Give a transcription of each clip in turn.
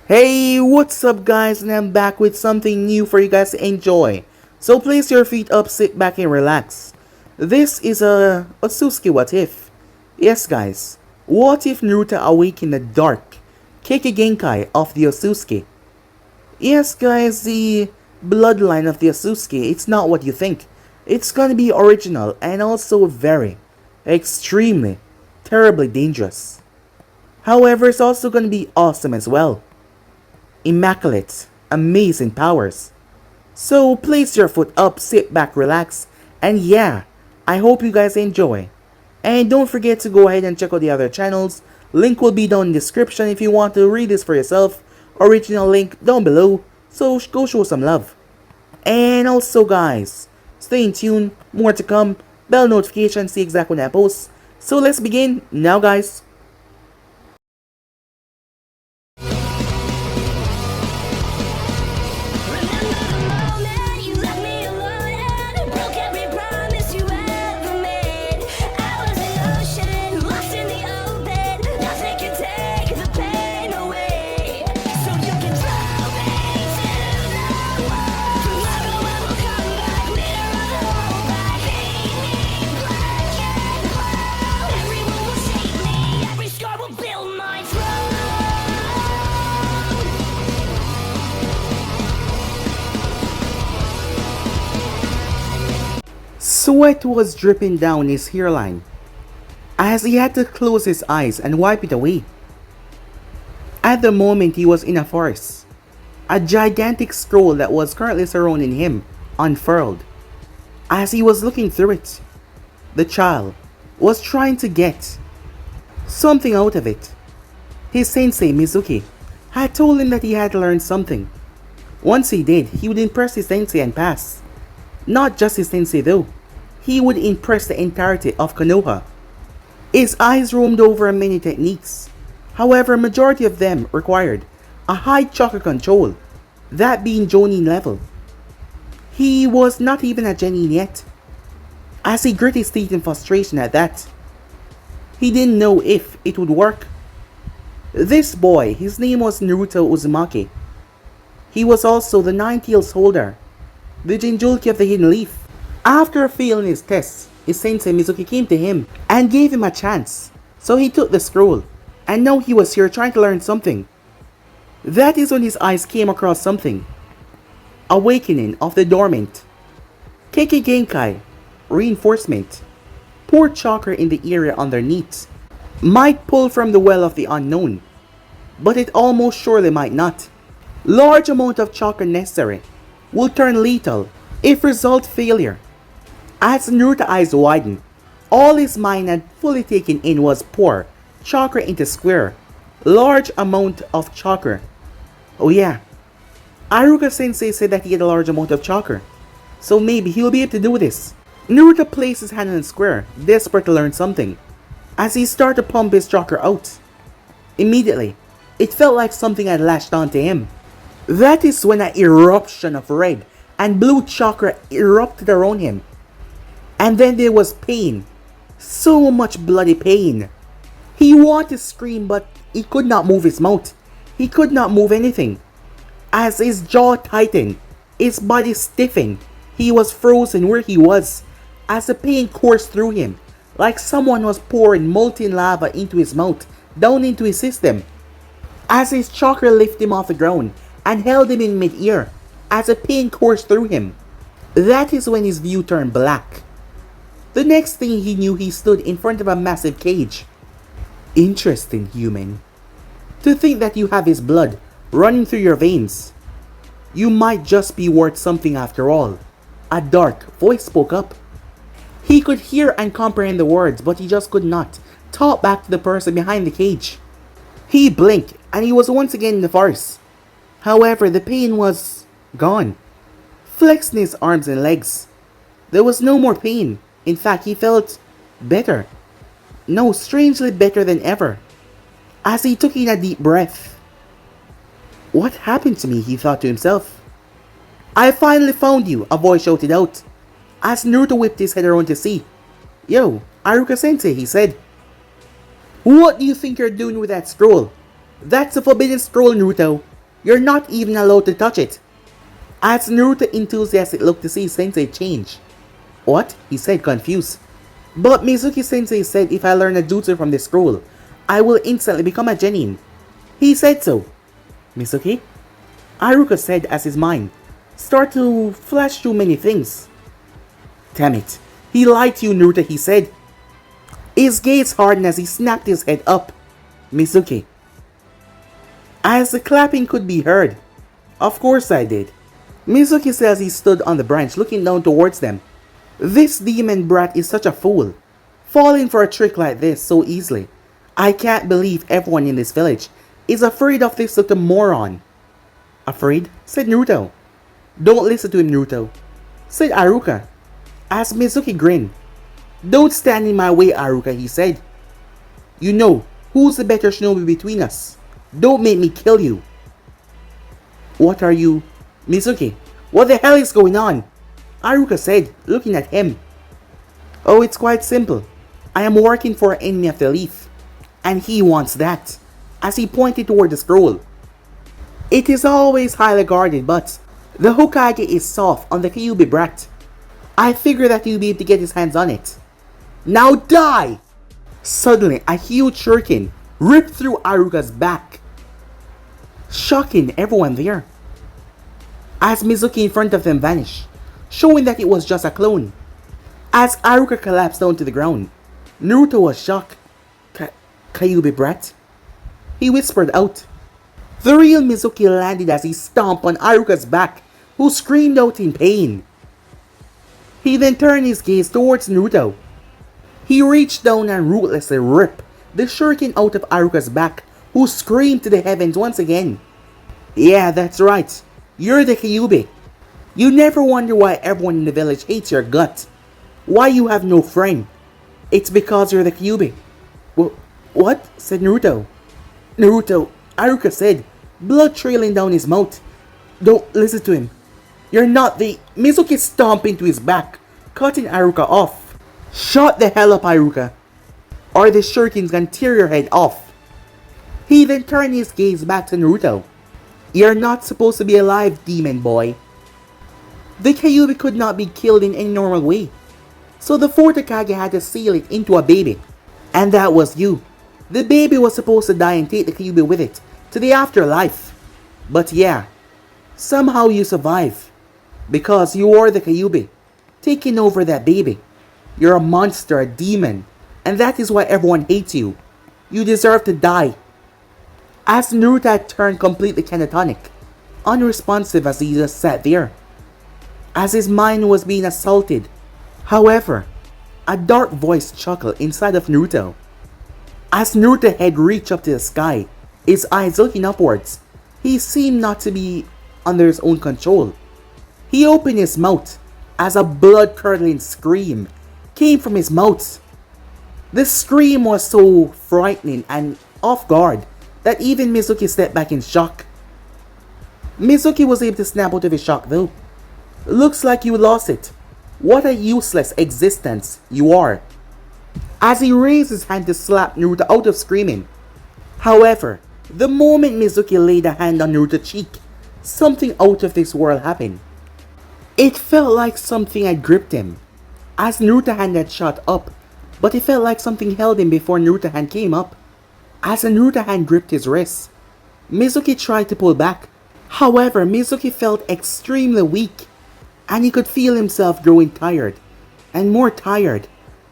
Hey, what's up guys, and I'm back with something new for you guys to enjoy. So place your feet up, sit back and relax. This is a Otsutsuki what if. Yes guys, what if Naruto awakened the dark Kekkei Genkai of the Otsutsuki? Yes guys, the bloodline of the Otsutsuki, it's not what you think. It's gonna be original and also very, extremely, terribly dangerous. However, it's also gonna be awesome as well. Immaculate, amazing powers. So place your foot up, sit back, relax, and yeah, I hope you guys enjoy. And don't forget to go ahead and check out the other channels. Link will be down in the description if you want to read this for yourself. Original link down below, so go show some love. And also guys, stay in tune, more to come, bell notification, see exactly when I post. So let's begin now guys. Sweat was dripping down his hairline as he had to close his eyes and wipe it away. At the moment he was in a forest. A gigantic scroll that was currently surrounding him unfurled. As he was looking through it, the child was trying to get something out of it. His sensei Mizuki had told him that he had to learn something. Once he did, he would impress his sensei and pass. Not just his sensei though. He would impress the entirety of Konoha. His eyes roamed over many techniques. However, majority of them required a high chakra control, that being Genin level. He was not even a Genin yet. As he grit his teeth in frustration at that, he didn't know if it would work. This boy, his name was Naruto Uzumaki. He was also the 9 tails holder, the Jinjulki of the Hidden Leaf. After failing his tests, his sensei Mizuki came to him and gave him a chance. So he took the scroll, and now he was here trying to learn something. That is when his eyes came across something. Awakening of the dormant. Kekkei Genkai, reinforcement. Pour chakra in the area underneath. Might pull from the well of the unknown, but it almost surely might not. Large amount of chakra necessary will turn lethal if result failure. As Naruto's eyes widened, all his mind had fully taken in was pour chakra into square. Large amount of chakra. Oh yeah, Aruka sensei said that he had a large amount of chakra, so maybe he'll be able to do this. Naruto placed his hand on the square, desperate to learn something. As he started to pump his chakra out, immediately, it felt like something had latched onto him. That is when an eruption of red and blue chakra erupted around him. And then there was pain. So much bloody pain. He wanted to scream, but he could not move his mouth. He could not move anything. As his jaw tightened, his body stiffened, he was frozen where he was, as the pain coursed through him, like someone was pouring molten lava into his mouth, down into his system. As his chakra lifted him off the ground and held him in mid-air, as the pain coursed through him, that is when his view turned black. The next thing he knew, he stood in front of a massive cage. Interesting, human. To think that you have his blood running through your veins. You might just be worth something after all. A dark voice spoke up. He could hear and comprehend the words, but he just could not talk back to the person behind the cage. He blinked and he was once again in the forest. However, the pain was gone. Flexing his arms and legs, there was no more pain. In fact, he felt better. No, strangely better than ever. As he took in a deep breath. What happened to me, he thought to himself. I finally found you, a voice shouted out. As Naruto whipped his head around to see. Yo, Aruka-sensei, he said. What do you think you're doing with that scroll? That's a forbidden scroll, Naruto. You're not even allowed to touch it. As Naruto enthusiastic looked to see Sensei change. What? He said, confused. But Mizuki Sensei said if I learn a jutsu from the scroll, I will instantly become a Genin. He said so. Mizuki? Haruka said as his mind started to flash too many things. Damn it. He lied to you, Naruto, he said. His gaze hardened as he snapped his head up. Mizuki. As the clapping could be heard. Of course I did. Mizuki said as he stood on the branch looking down towards them. This demon brat is such a fool. Falling for a trick like this so easily. I can't believe everyone in this village is afraid of this little moron. Afraid? Said Naruto. Don't listen to him, Naruto. Said Haruka. As Mizuki grinned. Don't stand in my way, Haruka, he said. You know, who's the better shinobi between us? Don't make me kill you. What are you? Mizuki, what the hell is going on? Haruka said, looking at him. Oh, it's quite simple. I am working for an enemy of the leaf. And he wants that. As he pointed toward the scroll. It is always highly guarded, but the Hokage is soft on the Kyuubi brat. I figure that he'll be able to get his hands on it. Now die! Suddenly, a huge shuriken ripped through Haruka's back, shocking everyone there. As Mizuki in front of them vanished, showing that it was just a clone. As Haruka collapsed down to the ground, Naruto was shocked. Kyuubi brat? He whispered out. The real Mizuki landed as he stomped on Haruka's back, who screamed out in pain. He then turned his gaze towards Naruto. He reached down and ruthlessly ripped the shuriken out of Haruka's back, who screamed to the heavens once again. Yeah, that's right. You're the Kyuubi. You never wonder why everyone in the village hates your gut. Why you have no friend. It's because you're the Kyuubi. What? Said Naruto. Naruto, Haruka said, blood trailing down his mouth. Don't listen to him. You're not the... Mizuki stomped into his back, cutting Haruka off. Shut the hell up, Haruka, or the shuriken's gonna tear your head off. He then turned his gaze back to Naruto. You're not supposed to be alive, demon boy. The Kyuubi could not be killed in any normal way. So the fourth Hokage had to seal it into a baby. And that was you. The baby was supposed to die and take the Kyuubi with it to the afterlife. But yeah, somehow you survive. Because you are the Kyuubi, taking over that baby. You're a monster, a demon. And that is why everyone hates you. You deserve to die. As Naruto had turned completely catatonic, unresponsive as he just sat there. As his mind was being assaulted. However, a dark voice chuckled inside of Naruto. As Naruto's head reached up to the sky, his eyes looking upwards, he seemed not to be under his own control. He opened his mouth as a blood-curdling scream came from his mouth. The scream was so frightening and off guard that even Mizuki stepped back in shock. Mizuki was able to snap out of his shock though. Looks like you lost it. What a useless existence you are. As he raised his hand to slap Naruto out of screaming. However, the moment Mizuki laid a hand on Naruto's cheek, something out of this world happened. It felt like something had gripped him. As Naruto's hand had shot up, but it felt like something held him before Naruto's hand came up. As Naruto's hand gripped his wrist, Mizuki tried to pull back. However, Mizuki felt extremely weak, and he could feel himself growing tired, and more tired,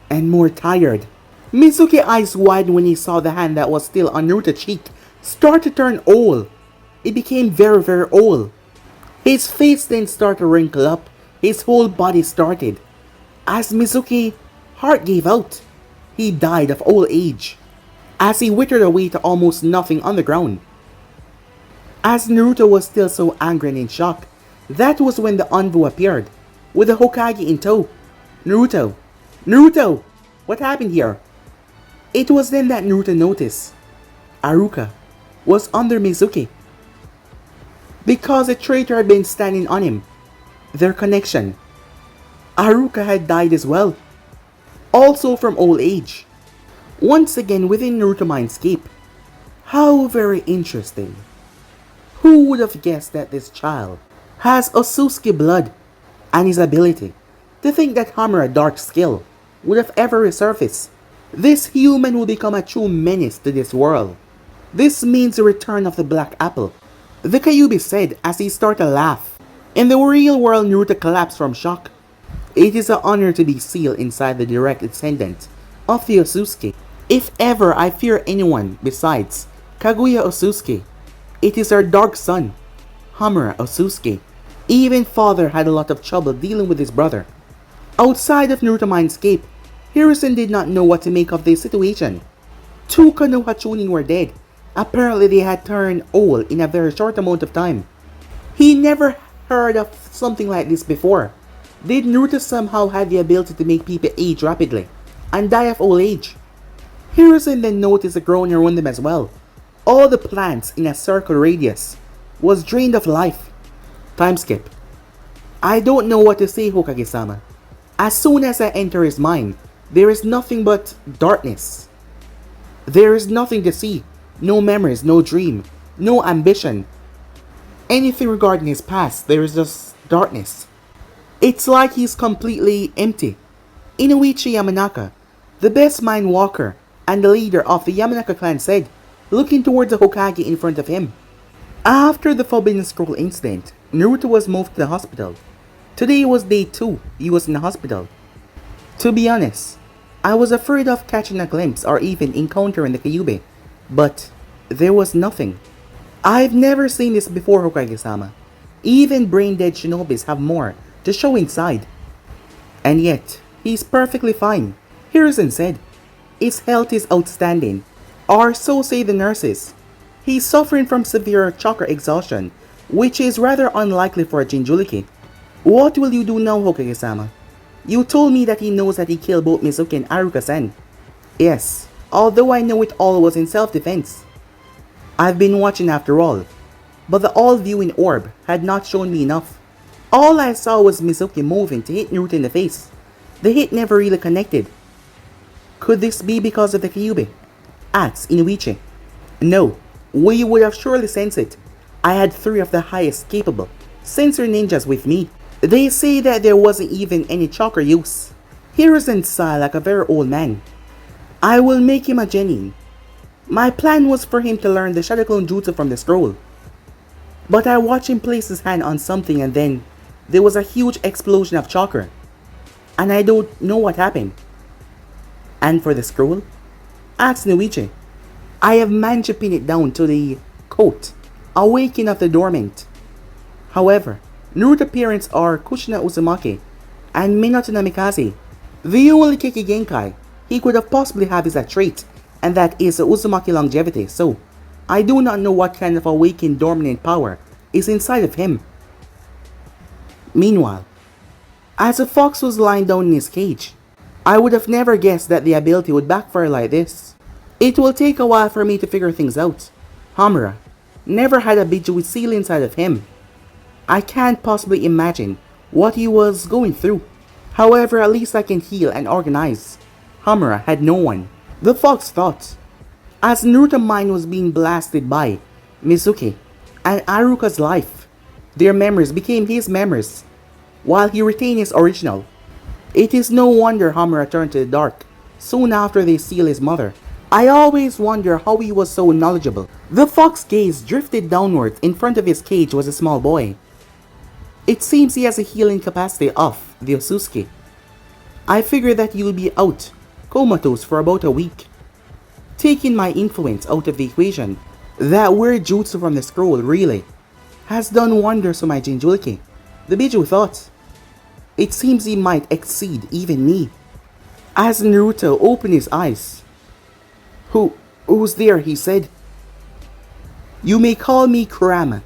and more tired. Mizuki's eyes widened when he saw the hand that was still on Naruto's cheek start to turn old. It became very, very old. His face then started to wrinkle up. His whole body started. As Mizuki's heart gave out, he died of old age. As he withered away to almost nothing on the ground. As Naruto was still so angry and in shock, that was when the envoy appeared, with the Hokage in tow. Naruto! Naruto! What happened here? It was then that Naruto noticed Haruka was under Mizuki. Because a traitor had been standing on him. Their connection. Haruka had died as well. Also from old age. Once again within Naruto mindscape. How very interesting. Who Who would have guessed that this child has Otsutsuki blood and his ability? To think that Hamura dark skill would have ever resurfaced. This human will become a true menace to this world. This means the return of the Black Apple. The Kyuubi said as he started to laugh. In the real world, Naruto collapsed from shock. It is an honor to be sealed inside the direct descendant of the Otsutsuki. If ever I fear anyone besides Kaguya Otsutsuki, it is our dark son, Hamura Otsutsuki. Even father had a lot of trouble dealing with his brother. Outside of Naruto Mindscape, Hiruzen did not know what to make of this situation. Two Konoha Chunin were dead. Apparently they had turned old in a very short amount of time. He never heard of something like this before. Did Naruto somehow have the ability to make people age rapidly and die of old age? Hiruzen then noticed the growing around them as well. All the plants in a circle radius was drained of life. Time skip. I don't know what to say, Hokage-sama. As soon as I enter his mind, there is nothing but darkness. There is nothing to see. No memories, no dream, no ambition. Anything regarding his past, there is just darkness. It's like he's completely empty. Inoichi Yamanaka, the best mind walker and the leader of the Yamanaka clan, said, looking towards the Hokage in front of him. After the Forbidden Scroll incident, Naruto was moved to the hospital. Today was day 2 he was in the hospital. To be honest, I was afraid of catching a glimpse or even encountering the Kyuubi, but there was nothing. I've never seen this before, Hokage-sama. Even brain-dead shinobis have more to show inside. And yet, he's perfectly fine, Hiruzen said. His health is outstanding, or so say the nurses. He's suffering from severe chakra exhaustion, which is rather unlikely for a Jinchuriki. What will you do now, Hokage-sama? You told me that he knows that he killed both Mizuki and Aruka-san. Yes, although I know it all was in self-defense. I've been watching after all, but the all-viewing orb had not shown me enough. All I saw was Mizuki moving to hit Naruto in the face. The hit never really connected. Could this be because of the Kyuubi? Asks Inoichi. No, we would have surely sensed it. I had 3 of the highest capable sensor ninjas with me. They say that there wasn't even any chakra use. Hiruzen sighed like a very old man. I will make him a Genin. My plan was for him to learn the Shadow Clone Jutsu from the scroll. But I watched him place his hand on something and then there was a huge explosion of chakra. And I don't know what happened. And for the scroll? Asked Inoichi. I have managed to pin it down to the quote, Awaken of the dormant. However, Naruto's parents are Kushina Uzumaki and Minato Namikaze. The only Kekkei Genkai he could have possibly have is a trait, and that is the Uzumaki longevity, so I do not know what kind of awakened dormant power is inside of him. Meanwhile, as the fox was lying down in his cage, I would have never guessed that the ability would backfire like this. It will take a while for me to figure things out. Hamura never had a Biju with seal inside of him. I can't possibly imagine what he was going through. However, at least I can heal and organize. Hamura had no one. The fox thought. As Naruto's mind was being blasted by Mizuki and Aruka's life, their memories became his memories, while he retained his original. It is no wonder Hamura turned to the dark soon after they sealed his mother. I always wonder how he was so knowledgeable. The fox's gaze drifted downwards. In front of his cage was a small boy. It seems he has a healing capacity of the Otsutsuki. I figure that you'll be out comatose for about a week. Taking my influence out of the equation, that weird jutsu from the scroll really has done wonders for my Jinchuriki, the Biju thought. It seems he might exceed even me. As Naruto opened his eyes, Who's there? He said. You may call me Kurama.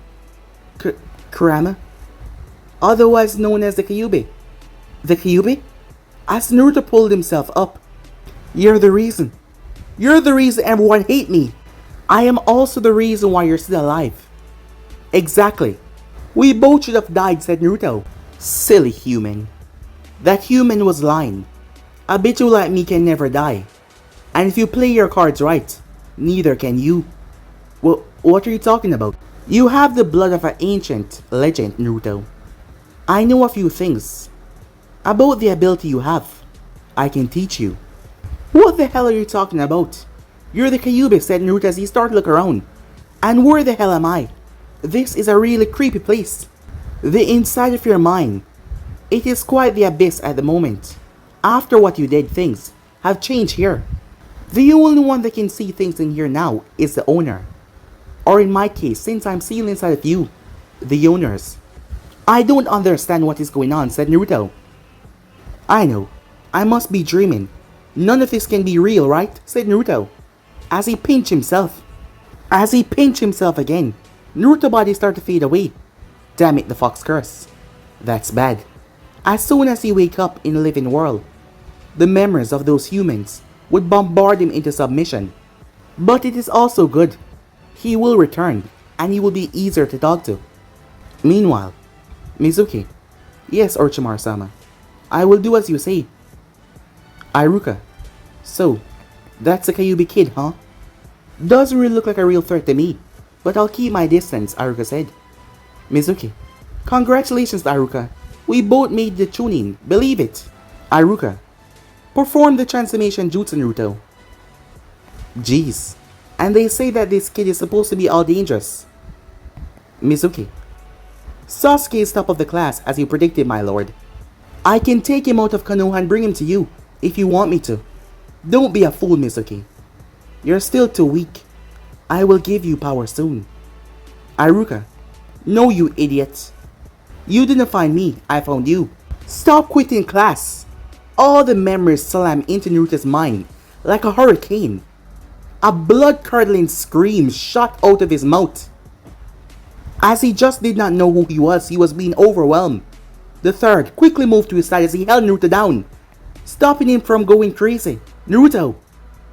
Kurama? Otherwise known as the Kyuubi. The Kyuubi? As Naruto pulled himself up. You're the reason. You're the reason everyone hate me. I am also the reason why you're still alive. Exactly. We both should have died, said Naruto. Silly human. That human was lying. A Biju like me can never die. And if you play your cards right, neither can you. Well, what are you talking about? You have the blood of an ancient legend, Naruto. I know a few things about the ability you have. I can teach you. What the hell are you talking about? You're the Kyuubi, said Naruto as he started to look around. And where the hell am I? This is a really creepy place. The inside of your mind. It is quite the abyss at the moment. After what you did, things have changed here. The only one that can see things in here now is the owner. Or in my case, since I'm sealed inside of you, the owners. I don't understand what is going on, said Naruto. I know. I must be dreaming. None of this can be real, right? Said Naruto. As he pinched himself. As he pinched himself again, Naruto's body started to fade away. Damn it, the fox curse. That's bad. As soon as he wake up in the living world, the memories of those humans would bombard him into submission. But it is also good. He will return, and he will be easier to talk to. Meanwhile, Mizuki. Yes, Orochimaru-sama. I will do as you say. Iruka. So, that's a Kyuubi kid, huh? Doesn't really look like a real threat to me, but I'll keep my distance, Iruka said. Mizuki. Congratulations, Iruka. We both made the tuning, believe it. Iruka. Perform the transformation jutsu, Naruto. Jeez. And they say that this kid is supposed to be all dangerous. Mizuki. Sasuke is top of the class, as you predicted, my lord. I can take him out of Konoha and bring him to you, if you want me to. Don't be a fool, Mizuki. You're still too weak. I will give you power soon. Iruka. No, you idiot. You didn't find me, I found you. Stop quitting class. All the memories slam into Naruto's mind like a hurricane. A blood-curdling scream shot out of his mouth. As he just did not know who he was being overwhelmed. The third quickly moved to his side as he held Naruto down, stopping him from going crazy. Naruto!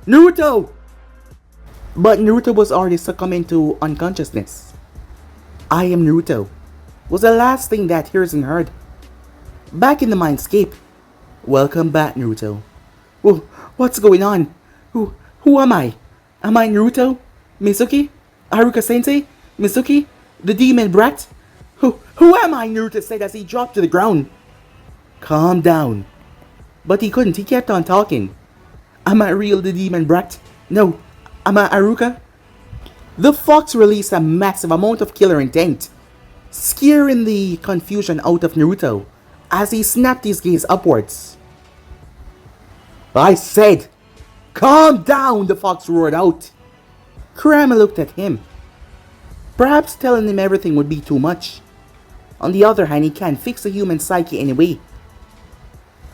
Naruto! But Naruto was already succumbing to unconsciousness. I am Naruto, was the last thing that Hiruzen heard. Back in the mindscape. Welcome back, Naruto. What's going on? Who am I? Am I Naruto? Mizuki? Haruka-sensei? Mizuki? The demon brat? Who am I? Naruto said as he dropped to the ground. Calm down. But he couldn't, he kept on talking. Am I real the demon brat? No. Am I Haruka? The fox released a massive amount of killer intent, scaring the confusion out of Naruto as he snapped his gaze upwards. I said, calm down, the fox roared out. Kurama looked at him. Perhaps telling him everything would be too much. On the other hand, he can't fix a human psyche anyway.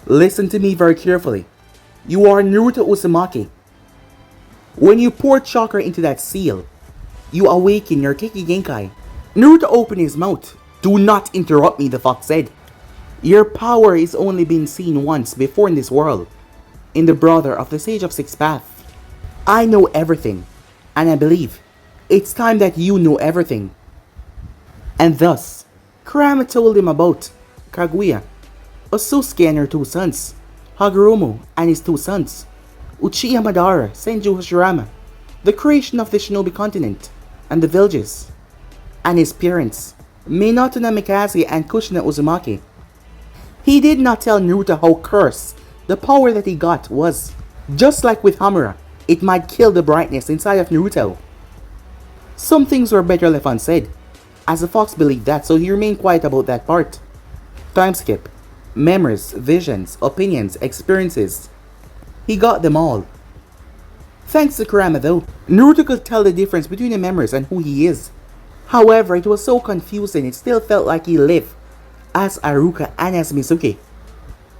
Listen to me very carefully. You are Naruto Uzumaki. When you pour chakra into that seal, you awaken your Kekkei Genkai. Naruto opened his mouth. Do not interrupt me, the fox said. Your power is only been seen once before in this world, in the brother of the Sage of Six Paths. I know everything, and I believe it's time that you know everything. And thus, Kurama told him about Kaguya, Otsutsuki and her two sons, Hagoromo and his two sons, Uchiha Madara, Senju Hashirama, the creation of the Shinobi continent and the villages, and his parents, Minato Namikaze and Kushina Uzumaki. He did not tell Naruto how cursed the power that he got was. Just like with Hamura, it might kill the brightness inside of Naruto. Some things were better left unsaid, as the fox believed that, so he remained quiet about that part. Time skip. Memories, visions, opinions, experiences. He got them all. Thanks to Kurama though, Naruto could tell the difference between the memories and who he is. However, it was so confusing, it still felt like he lived as Haruka and as Mizuki.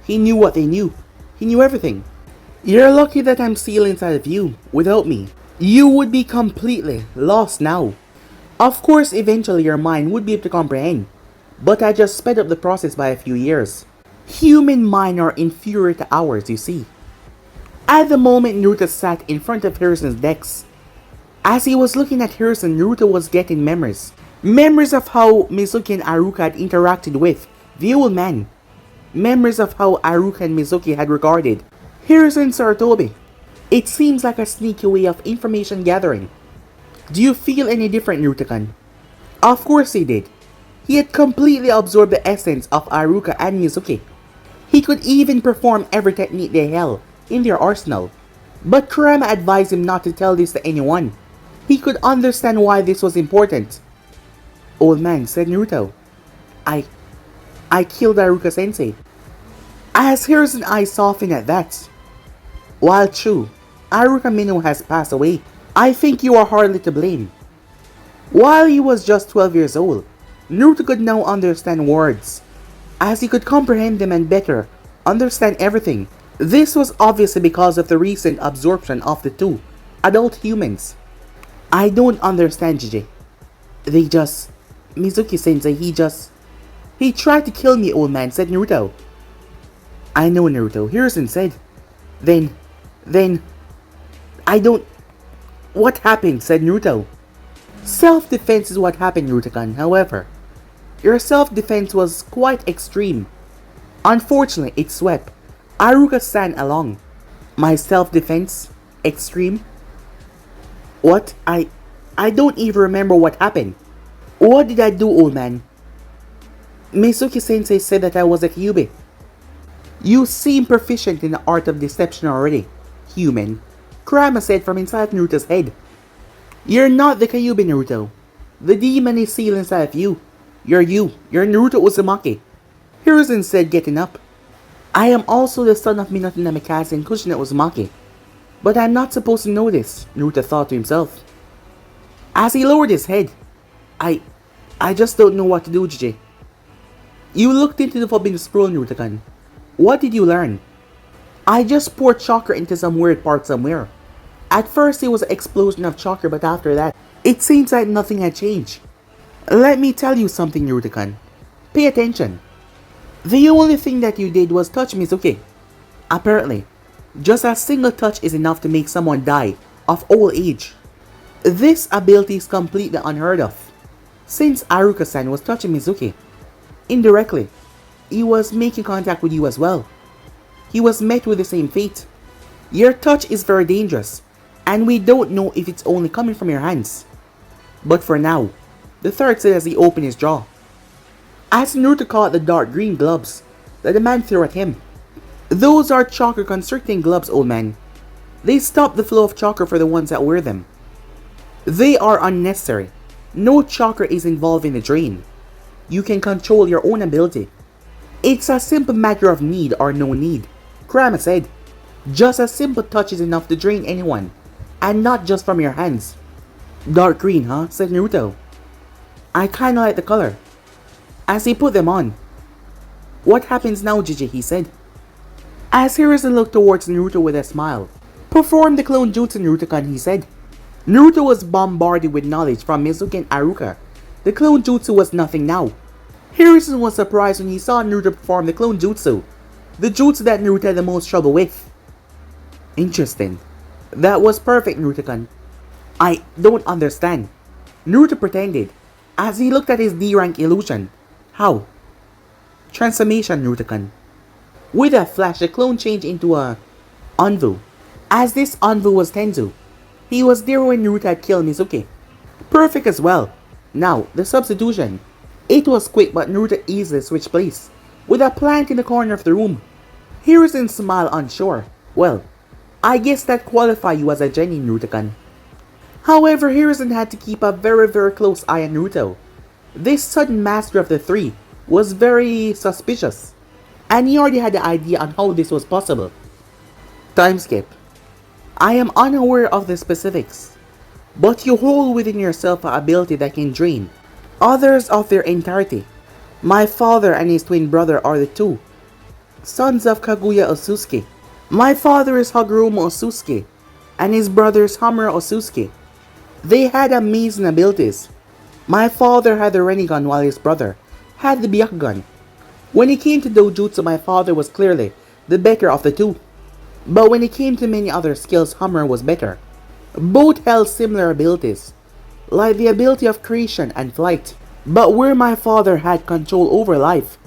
He knew what they knew. He knew everything. You're lucky that I'm sealed inside of you. Without me, you would be completely lost now. Of course, eventually your mind would be able to comprehend, but I just sped up the process by a few years. Human mind are inferior to ours, you see. At the moment Naruto sat in front of Hiruzen's decks, as he was looking at Hiruzen, Naruto was getting memories. Memories of how Mizuki and Haruka had interacted with the old man. Memories of how Haruka and Mizuki had regarded Hiruzen Sarutobi. It seems like a sneaky way of information gathering. Do you feel any different, Naruto-kun? Of course he did. He had completely absorbed the essence of Iruka and Mizuki. He could even perform every technique they held in their arsenal. But Kurama advised him not to tell this to anyone. He could understand why this was important. Old man, said Naruto. I killed Iruka-sensei. As Hiruzen's eyes softened at that. While true, Iruka Mino has passed away, I think you are hardly to blame. While he was just 12 years old, Naruto could now understand words, as he could comprehend them and better understand everything. This was obviously because of the recent absorption of the two adult humans. I don't understand, JJ. Mizuki-sensei, he tried to kill me, old man, said Naruto. I know, Naruto, Hiruzen said. Then, what happened, said Naruto. Self-defense is what happened, Naruto-kun, however. Your self-defense was quite extreme. Unfortunately, it swept Iruka-san along. My self-defense? Extreme? What? I don't even remember what happened. What did I do, old man? Mizuki-sensei said that I was a Kyuubi. You seem proficient in the art of deception already, human. Kurama said from inside Naruto's head. You're not the Kyuubi, Naruto. The demon is sealed inside of you. You're Naruto Uzumaki. Hiruzen said, getting up. I am also the son of Minato Namikaze and Kushina Uzumaki. But I'm not supposed to know this, Naruto thought to himself. As he lowered his head, I just don't know what to do, JJ. You looked into the forbidden scroll, Naruto-kun. What did you learn? I just poured chakra into some weird part somewhere. At first it was an explosion of chakra, but after that, it seems like nothing had changed. Let me tell you something, Naruto-kun. Pay attention. The only thing that you did was touch Mizuki. Apparently, just a single touch is enough to make someone die of old age. This ability is completely unheard of. Since Iruka-san was touching Mizuki, indirectly, he was making contact with you as well. He was met with the same fate. Your touch is very dangerous, and we don't know if it's only coming from your hands. But for now, the third said as he opened his jaw. As Naruto caught the dark green gloves that the man threw at him. Those are chakra constricting gloves, old man. They stop the flow of chakra for the ones that wear them. They are unnecessary. No chakra is involved in the drain. You can control your own ability. It's a simple matter of need or no need, Kurama said. Just a simple touch is enough to drain anyone, and not just from your hands. Dark green, huh? Said Naruto. I kinda like the color. As he put them on. What happens now, JJ? He said. As Hiruzen looked towards Naruto with a smile. Perform the clone jutsu, Naruto-kun, he said. Naruto was bombarded with knowledge from Mizuki and Iruka. The clone jutsu was nothing now. Hiruzen was surprised when he saw Naruto perform the clone jutsu. The jutsu that Naruto had the most trouble with. Interesting. That was perfect, Naruto-kun. I don't understand. Naruto pretended, as he looked at his D-rank illusion. How? Transformation, Naruto-kun. With a flash, the clone changed into a Anvu. As this Anvu was Tenzu. He was there when Naruto had killed Mizuki. Perfect as well. Now, the substitution. It was quick, but Naruto easily switched place, with a plant in the corner of the room. Hiruzen smiled unsure. Well, I guess that qualifies you as a Genin, Naruto-kun. However, Hiruzen had to keep a very close eye on Naruto. This sudden master of the three was very suspicious, and he already had the idea on how this was possible. Time skip. I am unaware of the specifics, but you hold within yourself an ability that can drain others of their entirety. My father and his twin brother are the two sons of Kaguya Otsutsuki. My father is Hagoromo Otsutsuki, and his brother is Hamura Otsutsuki. They had amazing abilities. My father had the Rinnegan while his brother had the Byakugan. When it came to dojutsu, my father was clearly the better of the two. But when it came to many other skills, Hamura was better. Both held similar abilities, like the ability of creation and flight. But where my father had control over life,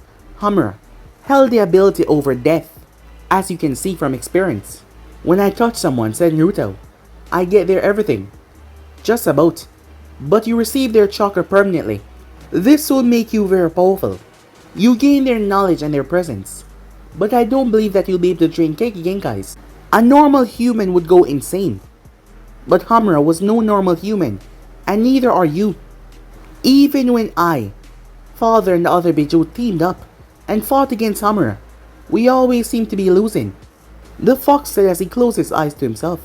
Hamura held the ability over death, as you can see from experience. When I touch someone, said Naruto, I get their everything. Just about. but you receive their chakra permanently. This will make you very powerful. You gain their knowledge and their presence. But I don't believe that you'll be able to train Kekkei Genkais. A normal human would go insane. But Hamura was no normal human, and neither are you. Even when I, Father and the other Biju teamed up and fought against Hamura, we always seem to be losing. The fox said as he closed his eyes to himself.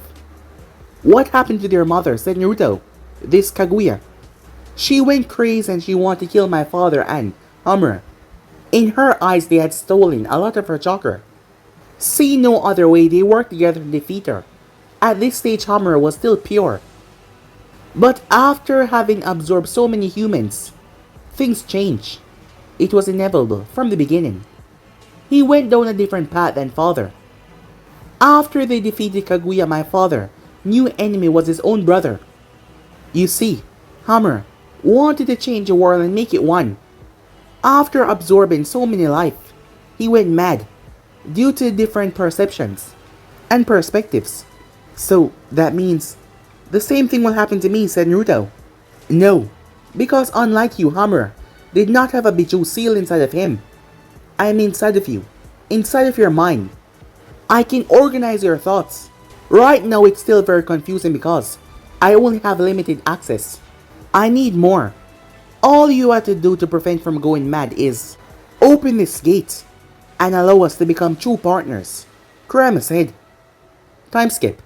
What happened to their mother, said Naruto, this Kaguya. She went crazy and she wanted to kill my father and Hamura. In her eyes they had stolen a lot of her chakra. See no other way, they worked together to defeat her. At this stage Hamura was still pure. But after having absorbed so many humans, things changed. It was inevitable from the beginning. He went down a different path than father. After they defeated Kaguya, my father, new enemy was his own brother. You see, Hamura wanted to change the world and make it one. After absorbing so many life, he went mad due to different perceptions and perspectives. So that means the same thing will happen to me, said Naruto. No, because unlike you, Hamura did not have a Biju seal inside of him. I am inside of you, inside of your mind. I can organize your thoughts. Right now it's still very confusing because I only have limited access. I need more. All you have to do to prevent from going mad is open this gate and allow us to become true partners. Kurama said. Time skip.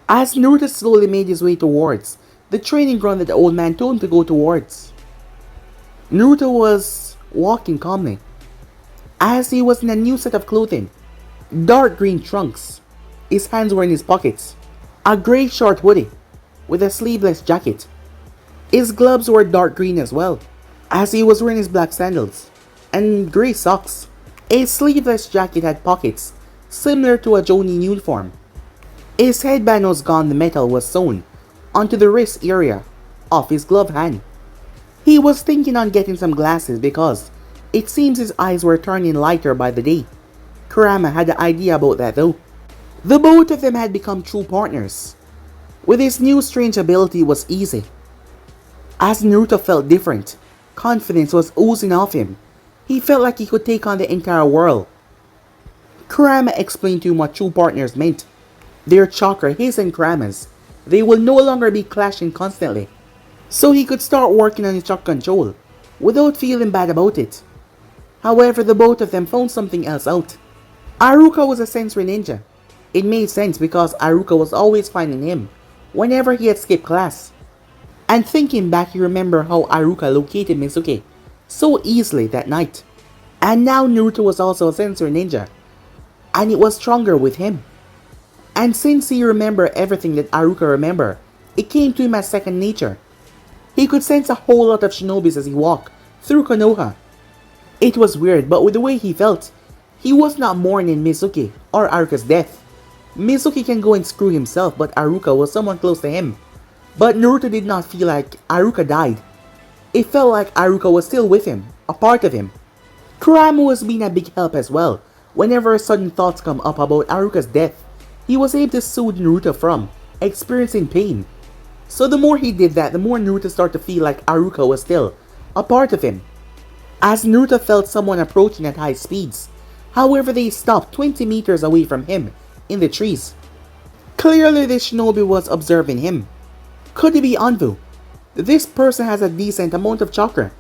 As Naruto slowly made his way towards the training ground that the old man told him to go towards, Naruto was walking calmly as he was in a new set of clothing. Dark green trunks. His hands were in his pockets. A grey short hoodie with a sleeveless jacket. His gloves were dark green as well, as he was wearing his black sandals and grey socks. His sleeveless jacket had pockets similar to a Jonin uniform. His headband was gone, the metal was sewn onto the wrist area of his glove hand. He was thinking on getting some glasses because it seems his eyes were turning lighter by the day. Kurama had the idea about that though. The both of them had become true partners. With his new strange ability, it was easy. As Naruto felt different, confidence was oozing off him. He felt like he could take on the entire world. Kurama explained to him what true partners meant. Their chakra, his and Kurama's, they will no longer be clashing constantly. So he could start working on his chakra control without feeling bad about it. However, the both of them found something else out. Aruka was a sensory ninja. It made sense because Aruka was always finding him whenever he had skipped class. And thinking back, you remember how Aruka located Mizuki so easily that night. And now Naruto was also a sensory ninja, and it was stronger with him. And since he remembered everything that Aruka remembered, it came to him as second nature. He could sense a whole lot of shinobis as he walked through Konoha. It was weird, but with the way he felt, he was not mourning Mizuki or Aruka's death. Mizuki can go and screw himself, but Aruka was someone close to him. But Naruto did not feel like Aruka died. It felt like Aruka was still with him, a part of him. Kurama was being a big help as well. Whenever sudden thoughts come up about Aruka's death, he was able to soothe Naruto from experiencing pain. So the more he did that, the more Naruto started to feel like Aruka was still a part of him. As Naruto felt someone approaching at high speeds, however they stopped 20 meters away from him in the trees. Clearly this shinobi was observing him. Could it be Anbu? This person has a decent amount of chakra.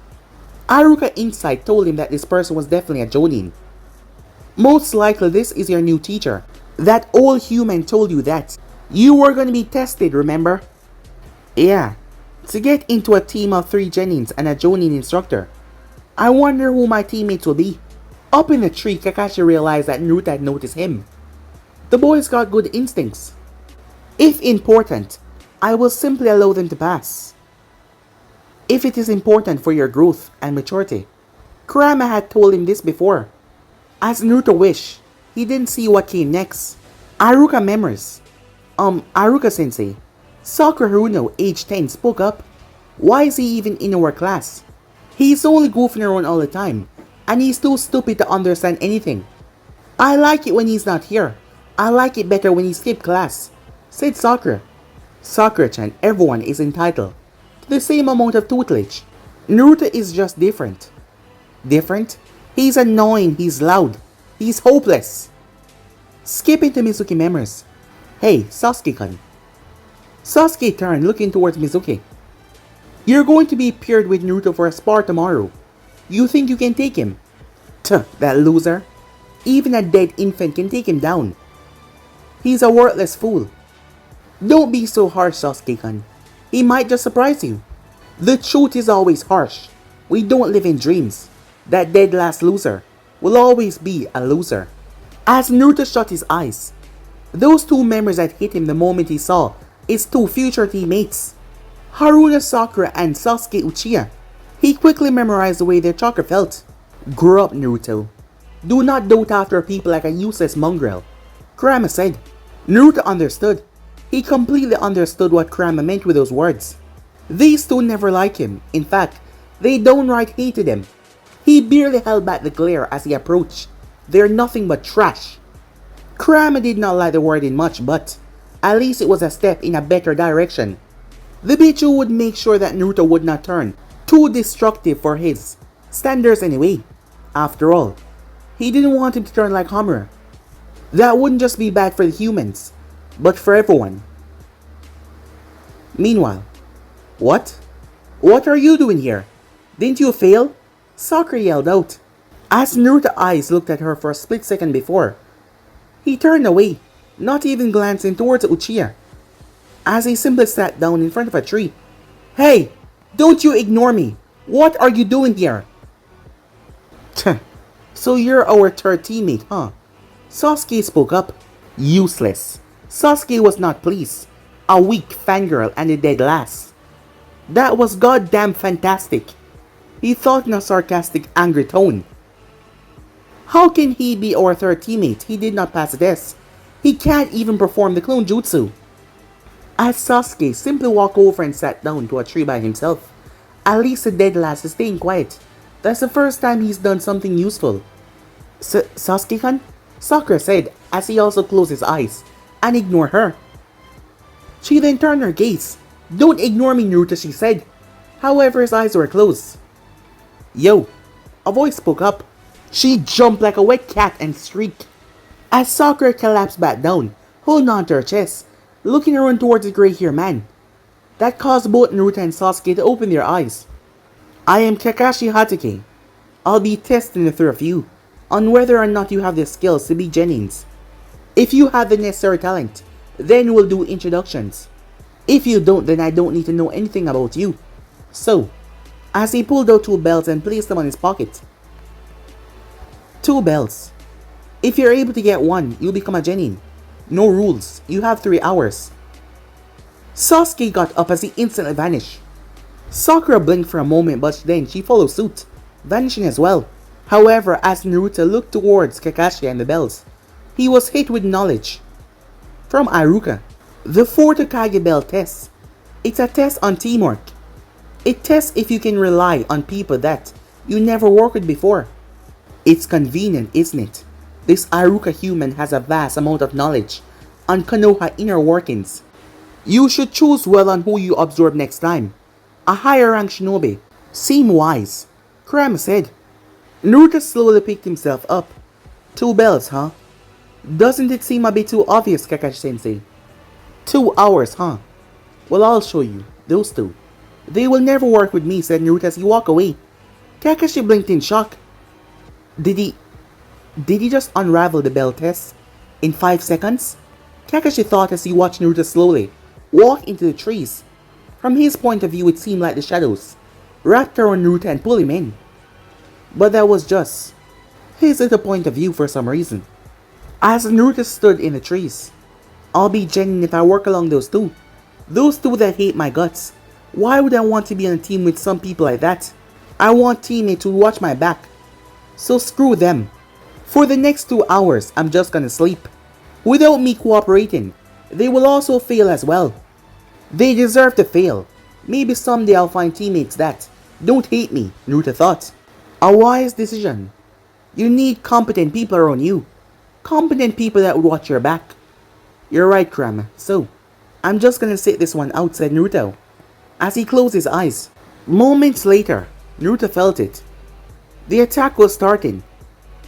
Aruka insight told him that this person was definitely a Jonin. Most likely this is your new teacher. That old human told you that you were going to be tested, remember? Yeah, to get into a team of 3 Genins and a Jonin instructor. I wonder who my teammates will be. Up in the tree, Kakashi realized that Naruto had noticed him. The boys got good instincts. If important, I will simply allow them to pass. If it is important for your growth and maturity. Kurama had told him this before. As Naruto wished, he didn't see what came next. Aruka memories. Aruka sensei. Sakura Haruno, age 10, spoke up. Why is he even in our class? He's only goofing around all the time, and he's too stupid to understand anything. I like it when he's not here. I like it better when he skipped class, said Sakura. Sakura-chan, everyone is entitled The same amount of tutelage. Naruto is just different. Different? He's annoying, he's loud, he's hopeless. Skipping to Mizuki memories. Hey, Sasuke-kun. Sasuke turned, looking towards Mizuki. You're going to be paired with Naruto for a spar tomorrow. You think you can take him? Tuh, that loser. Even a dead infant can take him down. He's a worthless fool. Don't be so harsh, Sasuke-kun. He might just surprise you. The truth is always harsh. We don't live in dreams. That dead last loser will always be a loser. As Naruto shut his eyes, those two memories that hit him the moment he saw his two future teammates, Haruna Sakura and Sasuke Uchiha. He quickly memorized the way their chakra felt. Grow up, Naruto. Do not dote after people like a useless mongrel, Kurama said. Naruto understood. He completely understood what Kurama meant with those words. These two never liked him. In fact, they downright hated him. He barely held back the glare as he approached. They're nothing but trash. Kurama did not like the wording much, but at least it was a step in a better direction. The Bichu would make sure that Naruto would not turn too destructive for his standards anyway. After all, he didn't want him to turn like Homura. That wouldn't just be bad for the humans, but for everyone. Meanwhile, what? What are you doing here? Didn't you fail? Sakura yelled out. As Naruto's eyes looked at her for a split second before, he turned away, not even glancing towards Uchiha, as he simply sat down in front of a tree. Hey, don't you ignore me. What are you doing here? So you're our third teammate, huh? Sasuke spoke up. Useless. Sasuke was not pleased. A weak fangirl and a dead lass. That was goddamn fantastic. He thought in a sarcastic, angry tone. How can he be our third teammate? He did not pass the test. He can't even perform the clone jutsu. As Sasuke simply walked over and sat down to a tree by himself. At least the dead lass is staying quiet. That's the first time he's done something useful. Sasuke-kun? Sakura said as he also closed his eyes and ignored her. She then turned her gaze. Don't ignore me, Naruto, she said. However, his eyes were closed. Yo, a voice spoke up. She jumped like a wet cat and shrieked. As Sakura collapsed back down, holding on to her chest, looking around towards the grey-haired man. That caused both Naruto and Sasuke to open their eyes. I am Kakashi Hatake. I'll be testing the three of you on whether or not you have the skills to be Genins. If you have the necessary talent, then we'll do introductions. If you don't, then I don't need to know anything about you. So, as he pulled out two bells and placed them on his pocket. Two bells. If you're able to get one, you'll become a Genin. No rules. You have 3 hours. Sasuke got up as he instantly vanished. Sakura blinked for a moment, but then she followed suit, vanishing as well. However, as Naruto looked towards Kakashi and the bells, he was hit with knowledge from Iruka. The 4th Hokage Bell test. It's a test on teamwork. It tests if you can rely on people that you never worked with before. It's convenient, isn't it? This Iruka human has a vast amount of knowledge on Konoha inner workings. You should choose well on who you absorb next time. A higher rank shinobi. Seem wise, Kurama said. Naruto slowly picked himself up. 2 bells, huh? Doesn't it seem a bit too obvious, Kakashi-sensei? 2 hours, huh? Well, I'll show you. Those two. They will never work with me, said Naruto as he walked away. Kakashi blinked in shock. Did he just unravel the bell test in 5 seconds? Kakashi thought as he watched Naruto slowly walk into the trees. From his point of view, it seemed like the shadows wrapped around Naruto and pulled him in. But that was just his little point of view for some reason. As Naruto stood in the trees, I'll be Genin if I work along those two. Those two that hate my guts. Why would I want to be on a team with some people like that? I want teammates who watch my back. So screw them. For the next 2 hours, I'm just gonna sleep. Without me cooperating, they will also fail as well. They deserve to fail. Maybe someday I'll find teammates that don't hate me, Naruto thought. A wise decision. You need competent people around you. Competent people that would watch your back. You're right, Kurama. So, I'm just gonna sit this one out, said Naruto. as he closed his eyes. Moments later, Naruto felt it. The attack was starting.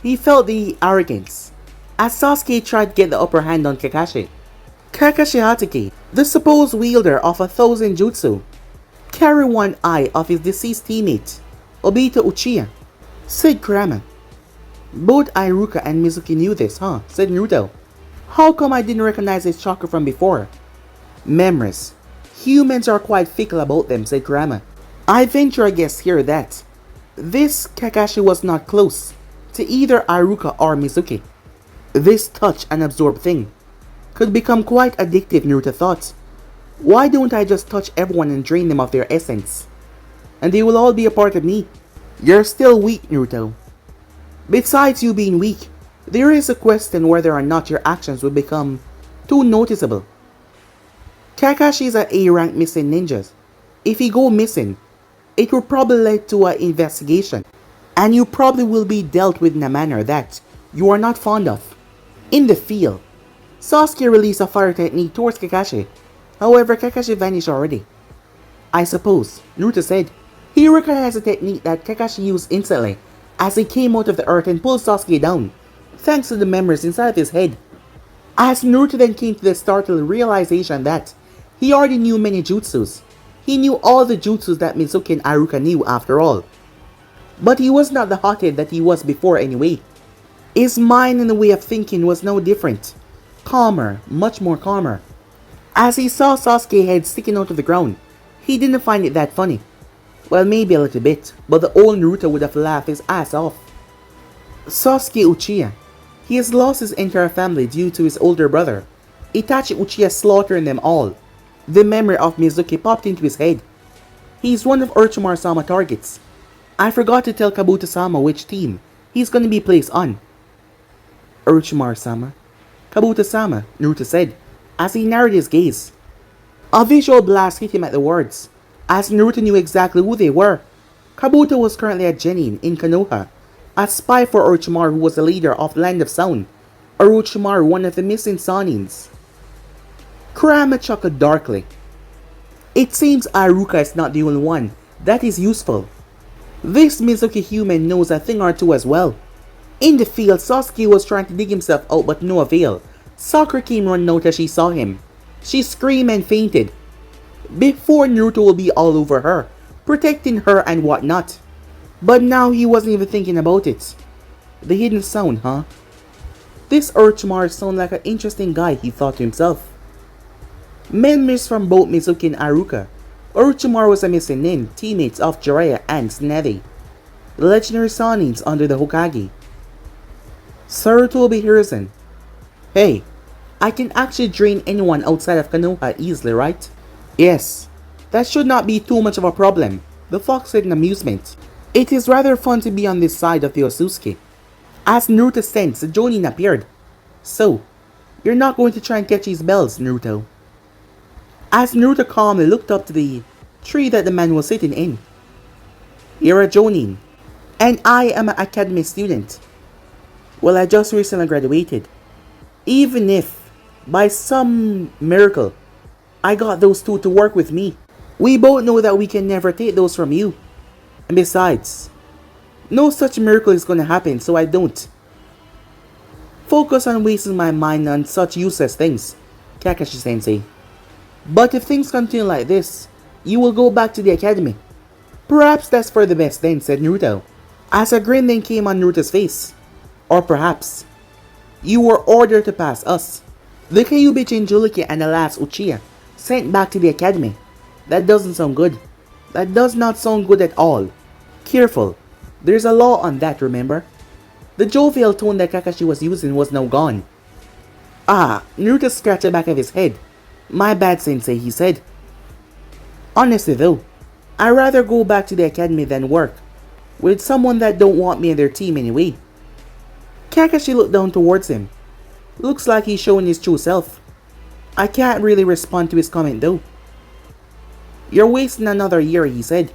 He felt the arrogance as Sasuke tried to get the upper hand on Kakashi. Kakashi Hatake, the supposed wielder of 1,000 jutsu, carried one eye of his deceased teammate, Obito Uchiha, said Kurama. Both Iruka and Mizuki knew this, huh? Said Naruto. How come I didn't recognize his chakra from before? Memories. Humans are quite fickle about them, said Kurama. I venture a guess here that this Kakashi was not close to either Iruka or Mizuki. This touch and absorb thing could become quite addictive, Naruto thought. Why don't I just touch everyone and drain them of their essence? And they will all be a part of me. You're still weak, Naruto. Besides you being weak, there is a question whether or not your actions will become too noticeable. Kakashi is an A-rank missing ninja. If he go missing, it will probably lead to an investigation, and you probably will be dealt with in a manner that you are not fond of. In the field, Sasuke released a fire technique towards Kakashi. However, Kakashi vanished already. I suppose, Naruto said. He recognized the technique that Kakashi used instantly as he came out of the earth and pulled Sasuke down, thanks to the memories inside of his head. As Naruto then came to the startling realization that he already knew many jutsus. He knew all the jutsus that Mizuki and Iruka knew after all. But he was not the hothead that he was before anyway. His mind and the way of thinking was no different. Calmer, much more calmer. As he saw Sasuke's head sticking out of the ground, he didn't find it that funny. Well, maybe a little bit, but the old Naruto would have laughed his ass off. Sasuke Uchiha. He has lost his entire family due to his older brother, Itachi Uchiha, slaughtering them all. The memory of Mizuki popped into his head. He's one of Orochimaru-sama targets. I forgot to tell Kabuto-sama which team he's gonna be placed on. Orochimaru-sama. Kabuto-sama, Naruto said, as he narrowed his gaze. A visual blast hit him at the words, as Naruto knew exactly who they were. Kabuto was currently at Genin in Konoha, a spy for Orochimaru, who was the leader of the Land of Sound. Orochimaru, one of the missing Sanins. Kurama chuckled darkly. It seems Iruka is not the only one that is useful. This Mizuki human knows a thing or two as well. In the field, Sasuke was trying to dig himself out but no avail. Sakura came running out as she saw him. She screamed and fainted. Before, Naruto will be all over her, protecting her and whatnot. But now he wasn't even thinking about it. The hidden sound, huh? This Orochimaru sounds like an interesting guy, he thought to himself. Memories from both Mizuki and Iruka. Orochimaru was a missing nin, teammates of Jiraiya and Tsunade, the legendary Sanins under the Hokage. Sarutobi Hiruzen. Hey, I can actually drain anyone outside of Konoha easily, right? Yes, that should not be too much of a problem, the fox said in amusement. It is rather fun to be on this side of the Otsutsuki. As Naruto sensed, the Jonin appeared. So, you're not going to try and catch these bells, Naruto? As Naruto calmly looked up to the tree that the man was sitting in. You're a Jonin, and I am an academy student. Well, I just recently graduated. Even if, by some miracle, I got those two to work with me, we both know that we can never take those from you. And besides, no such miracle is gonna happen, so I don't focus on wasting my mind on such useless things, Kakashi-sensei. But if things continue like this, you will go back to the academy. Perhaps that's for the best then, said Naruto, as a grin then came on Naruto's face. Or perhaps, you were ordered to pass us, the Kyuubi Jinchuriki and the last Uchiha, sent back to the academy. That doesn't sound good. That does not sound good at all. Careful, there's a law on that, remember? The jovial tone that Kakashi was using was now gone. Ah, Naruto scratched the back of his head. My bad, sensei, he said. Honestly though, I'd rather go back to the academy than work with someone that don't want me in their team anyway. Kakashi looked down towards him. Looks like he's showing his true self. I can't really respond to his comment though. You're wasting another year, he said,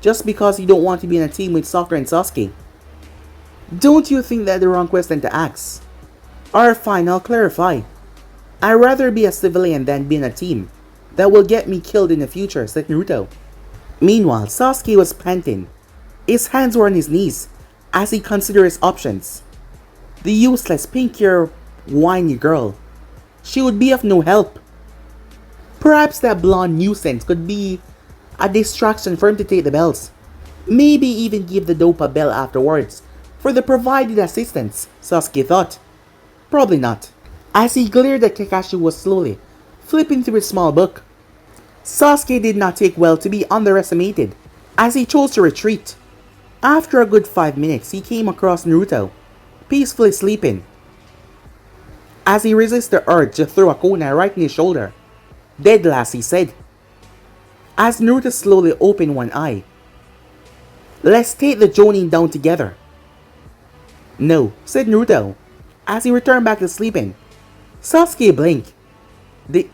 just because you don't want to be in a team with Sakura and Sasuke. Don't you think that's the wrong question to ask? Alright, fine, I'll clarify. I'd rather be a civilian than be in a team. that will get me killed in the future, said Naruto. Meanwhile, Sasuke was panting. His hands were on his knees as he considered his options. The useless, pink-haired, whiny girl. She would be of no help. Perhaps that blonde nuisance could be a distraction for him to take the bells. Maybe even give the dope a bell afterwards for the provided assistance, Sasuke thought. Probably not. As he glared at Kakashi was slowly flipping through his small book. Sasuke did not take well to be underestimated as he chose to retreat. After a good 5 minutes, he came across Naruto, peacefully sleeping. As he resisted the urge to throw a kunai right in his shoulder. Dead last, he said. As Naruto slowly opened one eye. Let's take the Jonin down together. No, said Naruto, as he returned back to sleeping. Sasuke blinked. Did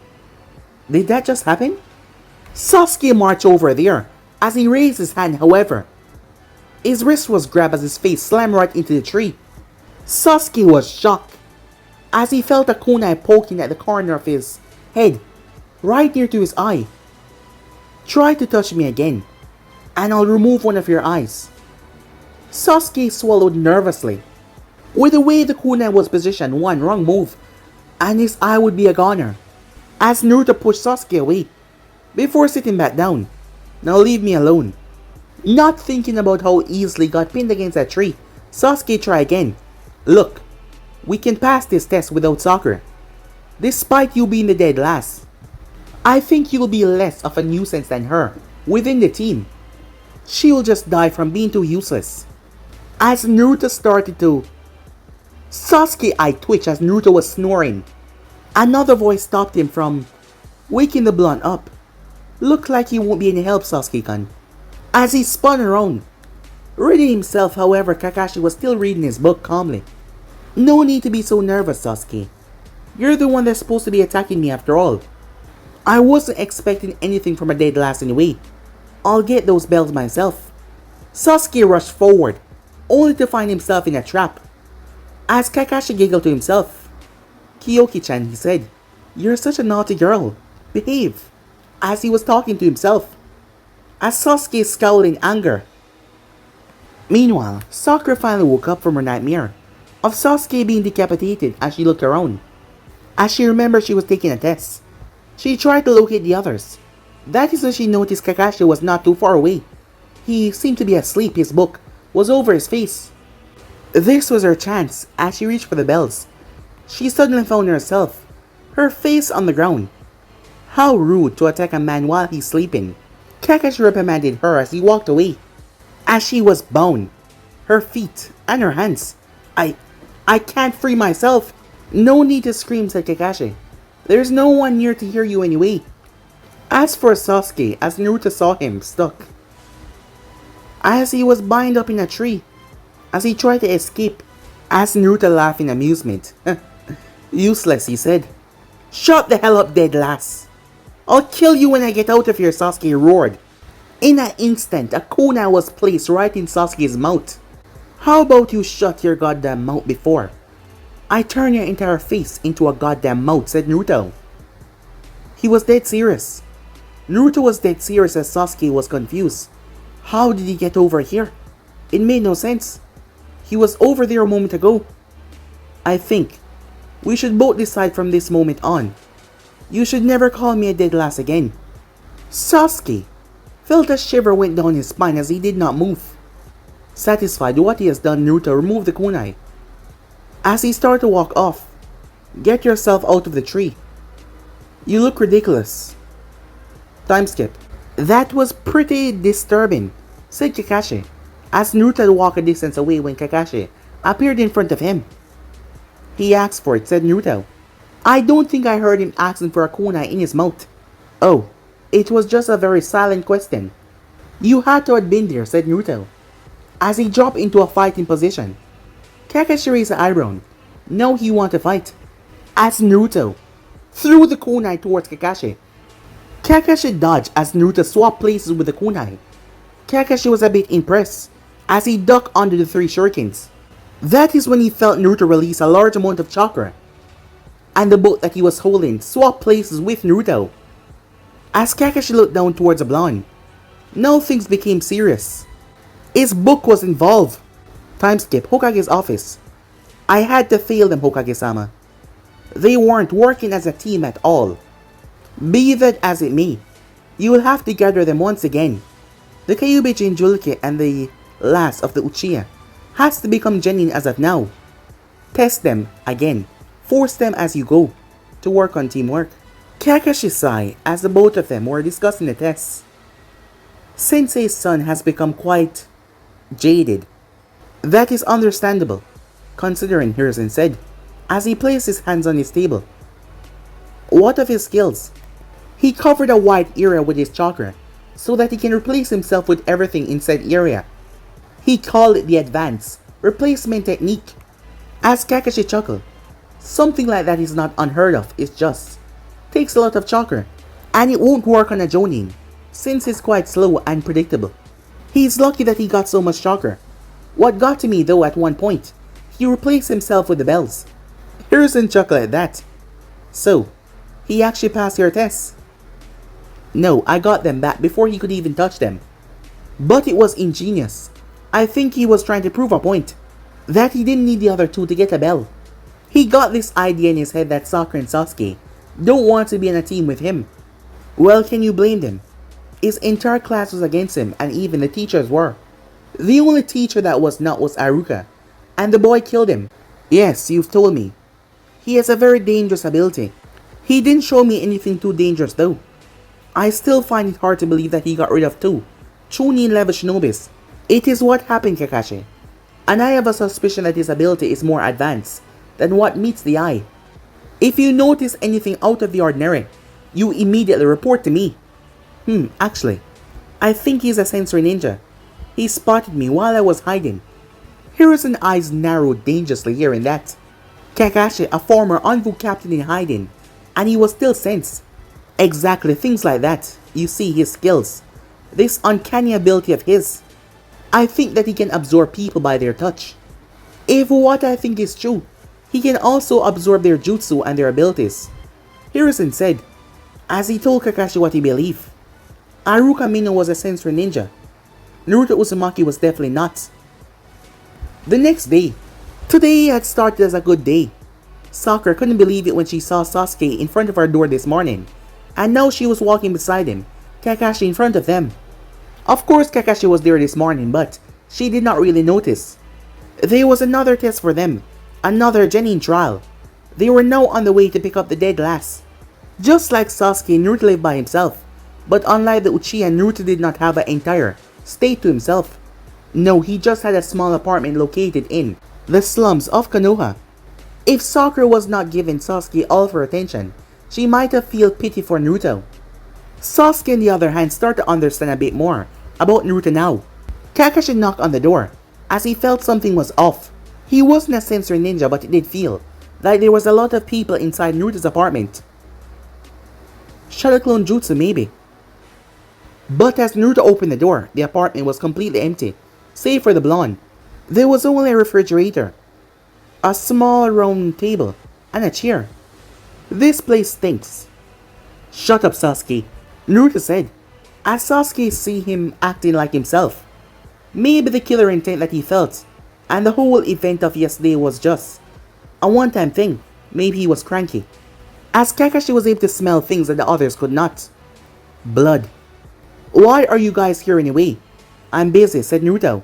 that just happen? Sasuke marched over there as he raised his hand, however. His wrist was grabbed as his face slammed right into the tree. Sasuke was shocked as he felt a kunai poking at the corner of his head, right near to his eye. Try to touch me again, and I'll remove one of your eyes. Sasuke swallowed nervously. With the way the kunai was positioned, one wrong move, and his eye would be a goner. As Naruto pushed Sasuke away, before sitting back down. Now leave me alone. Not thinking about how easily got pinned against that tree, Sasuke tried again. Look, we can pass this test without Sakura. Despite you being the dead last, I think you'll be less of a nuisance than her within the team. She'll just die from being too useless. As Naruto started to... Sasuke's eye twitched as Naruto was snoring. Another voice stopped him from waking the blonde up. Looked like he won't be any help, Sasuke-kun. As he spun around, reading himself, however, Kakashi was still reading his book calmly. No need to be so nervous, Sasuke. You're the one that's supposed to be attacking me after all. I wasn't expecting anything from a dead last anyway. I'll get those bells myself. Sasuke rushed forward, only to find himself in a trap. As Kakashi giggled to himself. Kyoki-chan, he said, you're such a naughty girl. Behave. As he was talking to himself. As Sasuke scowled in anger. Meanwhile, Sakura finally woke up from her nightmare of Sasuke being decapitated as she looked around. As she remembered she was taking a test, she tried to locate the others. That is when she noticed Kakashi was not too far away. He seemed to be asleep. His book was over his face. This was her chance as she reached for the bells. She suddenly found herself, her face on the ground. How rude to attack a man while he's sleeping. Kakashi reprimanded her as he walked away. As she was bound, her feet and her hands. I can't free myself. No need to scream, said Kakashi. There's no one near to hear you anyway. As for Sasuke, as Naruto saw him stuck, as he was bound up in a tree, as he tried to escape, as Naruto laughed in amusement. Useless, he said. Shut the hell up, dead lass. I'll kill you when I get out of here, Sasuke roared. In an instant, a kunai was placed right in Sasuke's mouth. How about you shut your goddamn mouth before I turn your entire face into a goddamn mouth, said Naruto. He was dead serious. Naruto was dead serious as Sasuke was confused. How did he get over here? It made no sense. He was over there a moment ago. I think we should both decide from this moment on. You should never call me a dead lass again. Sasuke felt a shiver went down his spine as he did not move. Satisfied with what he has done, Naruto removed the kunai. As he started to walk off, get yourself out of the tree. You look ridiculous. Time skip. That was pretty disturbing, said Kakashi, as Naruto walked a distance away when Kakashi appeared in front of him. He asked for it, said Naruto. I don't think I heard him asking for a kunai in his mouth. Oh, it was just a very silent question. You had to have been there, said Naruto, as he dropped into a fighting position. Kakashi raised an eyebrow. Now he wanted to fight. As Naruto threw the kunai towards Kakashi. Kakashi dodged as Naruto swapped places with the kunai. Kakashi was a bit impressed as he ducked under the 3 shurikens. That is when he felt Naruto release a large amount of chakra, and the boat that he was holding swapped places with Naruto. As Kakashi looked down towards the blonde, now things became serious. His book was involved. Time skip, Hokage's office. I had to fail them, Hokage-sama. They weren't working as a team at all. Be that as it may, you will have to gather them once again. The Kyuubi Jinjulke and the last of the Uchiha has to become Genin as of now. Test them again. Force them as you go to work on teamwork. Kakashi sighed as the both of them were discussing the tests. Sensei's son has become quite jaded. That is understandable, considering Hiruzen said, as he placed his hands on his table. What of his skills? He covered a wide area with his chakra, so that he can replace himself with everything in said area. He called it the advanced replacement technique. As Kakashi chuckled, something like that is not unheard of, it just takes a lot of chakra, and it won't work on a Jonin, since it's quite slow and predictable. He's lucky that he got so much chakra. What got to me though at one point, he replaced himself with the bells. Hiruzen chuckled at that. So, he actually passed your tests? No, I got them back before he could even touch them. But it was ingenious. I think he was trying to prove a point, that he didn't need the other two to get a bell. He got this idea in his head that Sakura and Sasuke don't want to be in a team with him. Well, can you blame them? His entire class was against him, and even the teachers were. The only teacher that was not was Aruka, and the boy killed him. Yes, you've told me. He has a very dangerous ability. He didn't show me anything too dangerous though. I still find it hard to believe that he got rid of two Chunin level shinobis. It is what happened, Kakashi, and I have a suspicion that his ability is more advanced than what meets the eye. If you notice anything out of the ordinary, you immediately report to me. Actually, I think he's a sensory ninja. He spotted me while I was hiding. Hiruzen's eyes narrowed dangerously hearing that. Kakashi, a former Anvu captain in hiding, and he was still sensed. Exactly, things like that. You see his skills. This uncanny ability of his. I think that he can absorb people by their touch. If what I think is true, he can also absorb their jutsu and their abilities. Hiruzen said, as he told Kakashi what he believed. Aruka Mino was a sensory ninja. Naruto Uzumaki was definitely not. The next day. Today had started as a good day. Sakura couldn't believe it when she saw Sasuke in front of her door this morning, and now she was walking beside him, Kakashi in front of them. Of course Kakashi was there this morning, but she did not really notice. There was another test for them, another Genin trial. They were now on the way to pick up the dead lass. Just like Sasuke, Naruto lived by himself, but unlike the Uchiha, Naruto did not have an entire state to himself. No, he just had a small apartment located in the slums of Konoha. If Sakura was not giving Sasuke all of her attention, she might have felt pity for Naruto. Sasuke on the other hand started to understand a bit more about Naruto now. Kakashi knocked on the door, as he felt something was off. He wasn't a sensory ninja, but it did feel like there was a lot of people inside Naruto's apartment. Shadow clone jutsu maybe. But as Naruto opened the door, the apartment was completely empty, save for the blonde. There was only a refrigerator, a small round table, and a chair. This place stinks. Shut up, Sasuke, Naruto said, as Sasuke see him acting like himself. Maybe the killer intent that he felt, and the whole event of yesterday was just a one-time thing. Maybe he was cranky. As Kakashi was able to smell things that the others could not. Blood. Why are you guys here anyway? I'm busy, said Naruto.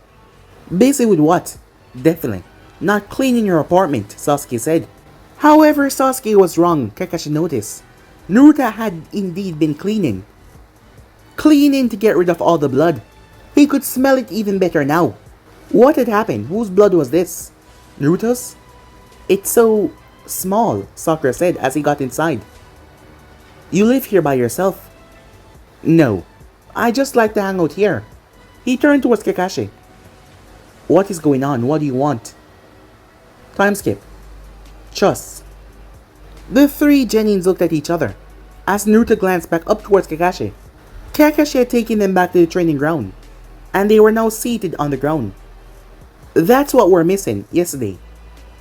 Busy with what? Definitely not cleaning your apartment, Sasuke said. However, Sasuke was wrong, Kakashi noticed. Naruto had indeed been cleaning. Cleaning to get rid of all the blood. He could smell it even better now. What had happened? Whose blood was this? Naruto's? It's so small, Sakura said as he got inside. You live here by yourself? No, I just like to hang out here. He turned towards Kakashi. What is going on? What do you want? Time skip. Chus. The three Genins looked at each other as Naruto glanced back up towards Kakashi. Kakashi had taken them back to the training ground, and they were now seated on the ground. That's what we're missing yesterday.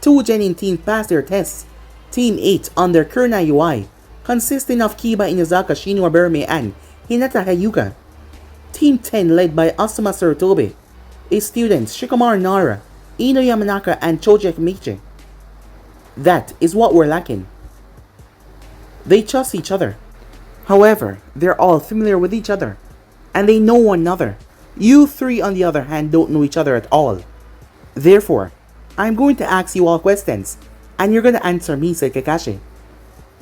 Two Genin teams passed their tests. Team 8 under Kurna UI consisting of Kiba Inuzaka, Shinwa Berme, and Hinata Hayuka. Team 10 led by Asuma Sarutobe. Its students Shikamaru Nara, Ino Yamanaka, and Choji Michi. That is what we're lacking. They trust each other. However, they're all familiar with each other, and they know one another. You three, on the other hand, don't know each other at all. Therefore, I'm going to ask you all questions, and you're going to answer me, said Kakashi.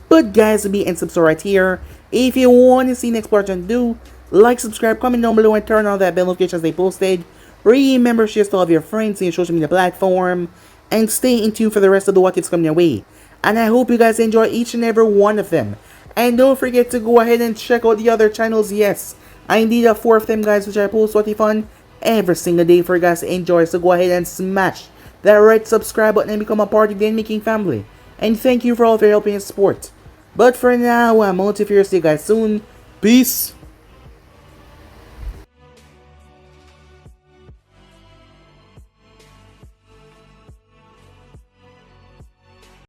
But guys, be and subscribe right here. If you want to see next part, do like, subscribe, comment down below, and turn on that bell notifications they posted. Remember, share to all of your friends in your social media platform, and stay in tune for the rest of the what ifs coming your way. And I hope you guys enjoy each and every one of them. And don't forget to go ahead and check out the other channels. Yes, I indeed have 4 of them, guys, which I post what if on every single day for you guys to enjoy. So go ahead and smash that red subscribe button and become a part of the Making family. And thank you for all of your help and support. But for now, I'm out of here. See you guys soon. Peace.